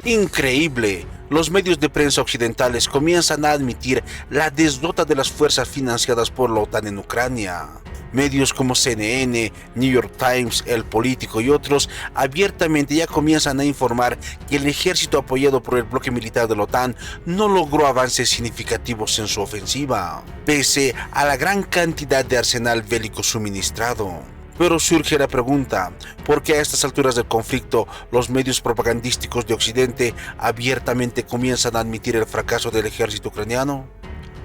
Increíble. Los medios de prensa occidentales comienzan a admitir la derrota de las fuerzas financiadas por la OTAN en Ucrania. Medios como CNN, New York Times, El Político y otros abiertamente ya comienzan a informar que el ejército apoyado por el bloque militar de la OTAN no logró avances significativos en su ofensiva, pese a la gran cantidad de arsenal bélico suministrado. Pero surge la pregunta, ¿por qué a estas alturas del conflicto los medios propagandísticos de Occidente abiertamente comienzan a admitir el fracaso del ejército ucraniano?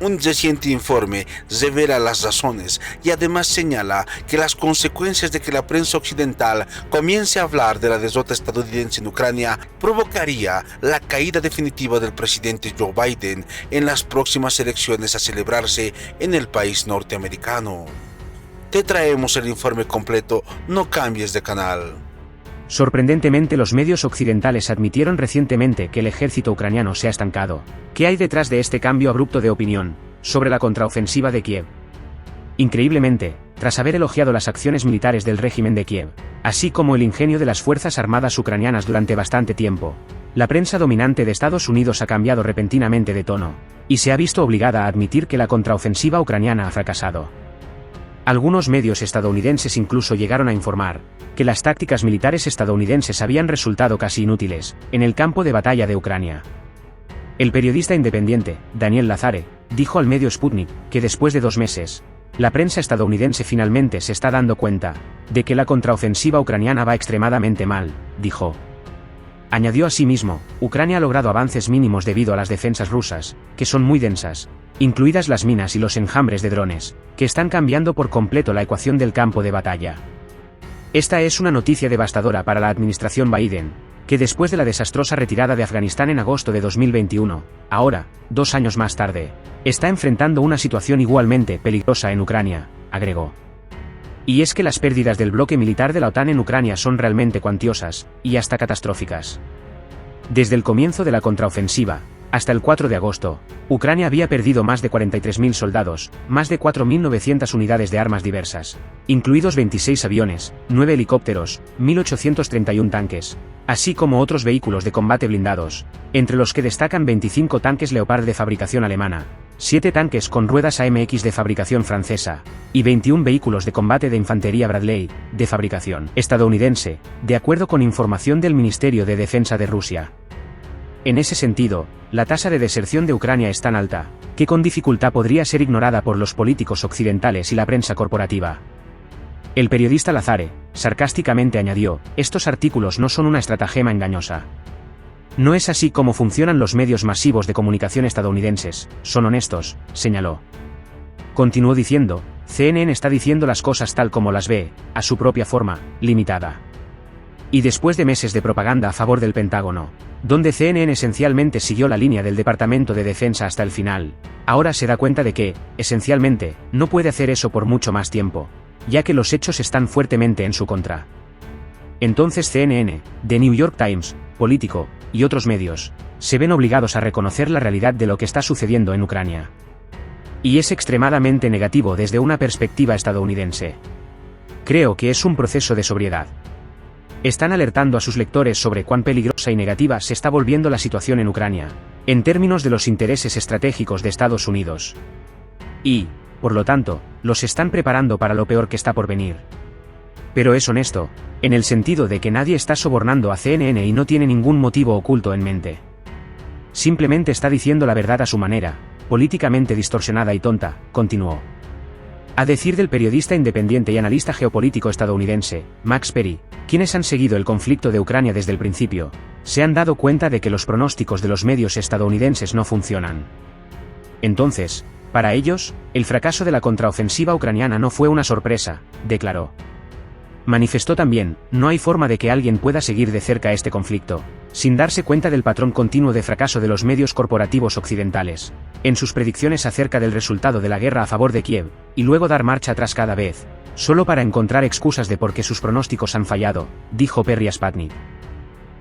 Un reciente informe revela las razones y además señala que las consecuencias de que la prensa occidental comience a hablar de la derrota estadounidense en Ucrania provocaría la caída definitiva del presidente Joe Biden en las próximas elecciones a celebrarse en el país norteamericano. Te traemos el informe completo, no cambies de canal. Sorprendentemente, los medios occidentales admitieron recientemente que el ejército ucraniano se ha estancado. ¿Qué hay detrás de este cambio abrupto de opinión sobre la contraofensiva de Kiev? Increíblemente, tras haber elogiado las acciones militares del régimen de Kiev, así como el ingenio de las fuerzas armadas ucranianas durante bastante tiempo, la prensa dominante de Estados Unidos ha cambiado repentinamente de tono, y se ha visto obligada a admitir que la contraofensiva ucraniana ha fracasado. Algunos medios estadounidenses incluso llegaron a informar que las tácticas militares estadounidenses habían resultado casi inútiles en el campo de batalla de Ucrania. El periodista independiente, Daniel Lazare, dijo al medio Sputnik que después de 2 meses, la prensa estadounidense finalmente se está dando cuenta de que la contraofensiva ucraniana va extremadamente mal, dijo. Añadió asimismo, Ucrania ha logrado avances mínimos debido a las defensas rusas, que son muy densas, incluidas las minas y los enjambres de drones, que están cambiando por completo la ecuación del campo de batalla. Esta es una noticia devastadora para la administración Biden, que después de la desastrosa retirada de Afganistán en agosto de 2021, ahora, 2 años más tarde, está enfrentando una situación igualmente peligrosa en Ucrania, agregó. Y es que las pérdidas del bloque militar de la OTAN en Ucrania son realmente cuantiosas, y hasta catastróficas. Desde el comienzo de la contraofensiva, hasta el 4 de agosto, Ucrania había perdido más de 43.000 soldados, más de 4.900 unidades de armas diversas, incluidos 26 aviones, 9 helicópteros, 1.831 tanques, así como otros vehículos de combate blindados, entre los que destacan 25 tanques Leopard de fabricación alemana, 7 tanques con ruedas AMX de fabricación francesa, y 21 vehículos de combate de infantería Bradley, de fabricación estadounidense, de acuerdo con información del Ministerio de Defensa de Rusia. En ese sentido, la tasa de deserción de Ucrania es tan alta, que con dificultad podría ser ignorada por los políticos occidentales y la prensa corporativa. El periodista Lazare, sarcásticamente añadió, estos artículos no son una estratagema engañosa. No es así como funcionan los medios masivos de comunicación estadounidenses, son honestos, señaló. Continuó diciendo, CNN está diciendo las cosas tal como las ve, a su propia forma, limitada. Y después de meses de propaganda a favor del Pentágono, donde CNN esencialmente siguió la línea del Departamento de Defensa hasta el final, ahora se da cuenta de que, esencialmente, no puede hacer eso por mucho más tiempo, ya que los hechos están fuertemente en su contra. Entonces CNN, The New York Times, Político, y otros medios, se ven obligados a reconocer la realidad de lo que está sucediendo en Ucrania. Y es extremadamente negativo desde una perspectiva estadounidense. Creo que es un proceso de sobriedad. Están alertando a sus lectores sobre cuán peligrosa y negativa se está volviendo la situación en Ucrania, en términos de los intereses estratégicos de Estados Unidos. Y, por lo tanto, los están preparando para lo peor que está por venir. Pero es honesto, en el sentido de que nadie está sobornando a CNN y no tiene ningún motivo oculto en mente. Simplemente está diciendo la verdad a su manera, políticamente distorsionada y tonta, continuó. A decir del periodista independiente y analista geopolítico estadounidense, Max Perry, quienes han seguido el conflicto de Ucrania desde el principio, se han dado cuenta de que los pronósticos de los medios estadounidenses no funcionan. Entonces, para ellos, el fracaso de la contraofensiva ucraniana no fue una sorpresa, declaró. Manifestó también, no hay forma de que alguien pueda seguir de cerca este conflicto, sin darse cuenta del patrón continuo de fracaso de los medios corporativos occidentales, en sus predicciones acerca del resultado de la guerra a favor de Kiev, y luego dar marcha atrás cada vez, solo para encontrar excusas de por qué sus pronósticos han fallado, dijo Perry a Sputnik.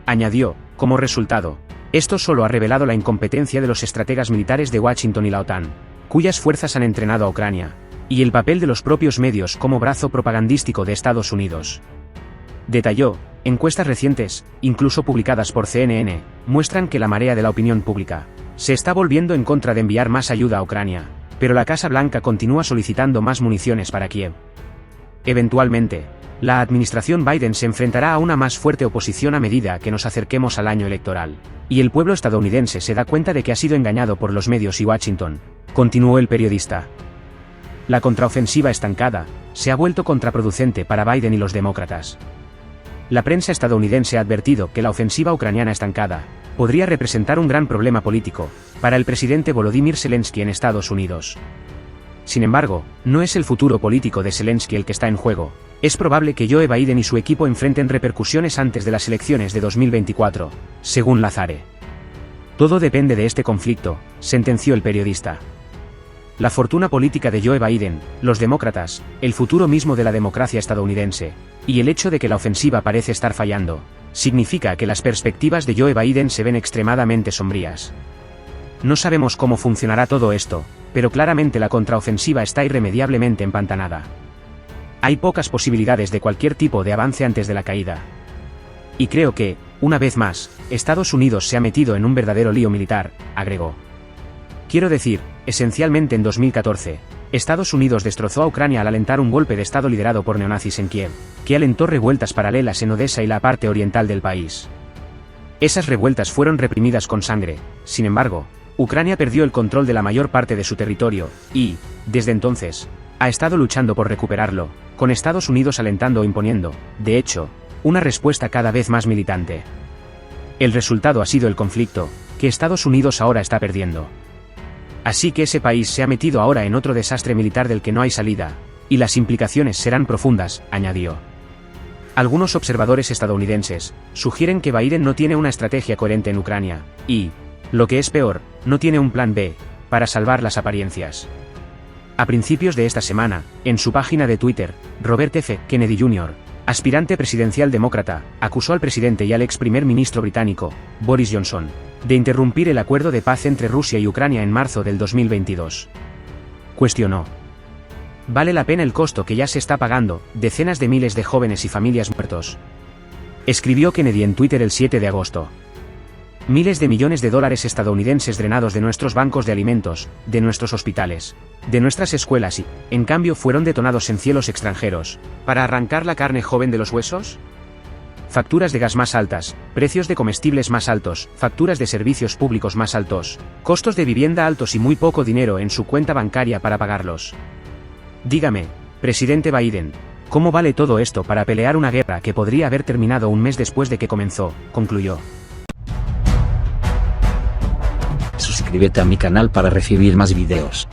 Añadió, como resultado, esto solo ha revelado la incompetencia de los estrategas militares de Washington y la OTAN, cuyas fuerzas han entrenado a Ucrania, y el papel de los propios medios como brazo propagandístico de Estados Unidos. Detalló, Encuestas recientes, incluso publicadas por CNN, muestran que la marea de la opinión pública se está volviendo en contra de enviar más ayuda a Ucrania, pero la Casa Blanca continúa solicitando más municiones para Kiev. Eventualmente, la administración Biden se enfrentará a una más fuerte oposición a medida que nos acerquemos al año electoral, y el pueblo estadounidense se da cuenta de que ha sido engañado por los medios y Washington, continuó el periodista. La contraofensiva estancada se ha vuelto contraproducente para Biden y los demócratas. La prensa estadounidense ha advertido que la ofensiva ucraniana estancada podría representar un gran problema político para el presidente Volodymyr Zelensky en Estados Unidos. Sin embargo, no es el futuro político de Zelensky el que está en juego. Es probable que Joe Biden y su equipo enfrenten repercusiones antes de las elecciones de 2024, según Lazare. Todo depende de este conflicto, sentenció el periodista. La fortuna política de Joe Biden, los demócratas, el futuro mismo de la democracia estadounidense, y el hecho de que la ofensiva parece estar fallando, significa que las perspectivas de Joe Biden se ven extremadamente sombrías. No sabemos cómo funcionará todo esto, pero claramente la contraofensiva está irremediablemente empantanada. Hay pocas posibilidades de cualquier tipo de avance antes de la caída. Y creo que, una vez más, Estados Unidos se ha metido en un verdadero lío militar, agregó. Quiero decir, esencialmente en 2014, Estados Unidos destrozó a Ucrania al alentar un golpe de Estado liderado por neonazis en Kiev, que alentó revueltas paralelas en Odessa y la parte oriental del país. Esas revueltas fueron reprimidas con sangre, sin embargo, Ucrania perdió el control de la mayor parte de su territorio, y, desde entonces, ha estado luchando por recuperarlo, con Estados Unidos alentando o imponiendo, de hecho, una respuesta cada vez más militante. El resultado ha sido el conflicto, que Estados Unidos ahora está perdiendo. Así que ese país se ha metido ahora en otro desastre militar del que no hay salida, y las implicaciones serán profundas, añadió. Algunos observadores estadounidenses sugieren que Biden no tiene una estrategia coherente en Ucrania, y, lo que es peor, no tiene un plan B, para salvar las apariencias. A principios de esta semana, en su página de Twitter, Robert F. Kennedy Jr., aspirante presidencial demócrata, acusó al presidente y al ex primer ministro británico, Boris Johnson, de interrumpir el acuerdo de paz entre Rusia y Ucrania en marzo del 2022. Cuestionó. ¿Vale la pena el costo que ya se está pagando, decenas de miles de jóvenes y familias muertos? Escribió Kennedy en Twitter el 7 de agosto. Miles de millones de dólares estadounidenses drenados de nuestros bancos de alimentos, de nuestros hospitales, de nuestras escuelas y, en cambio, fueron detonados en cielos extranjeros, ¿para arrancar la carne joven de los huesos? Facturas de gas más altas, precios de comestibles más altos, facturas de servicios públicos más altos, costos de vivienda altos y muy poco dinero en su cuenta bancaria para pagarlos. Dígame, presidente Biden, ¿cómo vale todo esto para pelear una guerra que podría haber terminado un mes después de que comenzó?, concluyó. Suscríbete a mi canal para recibir más videos.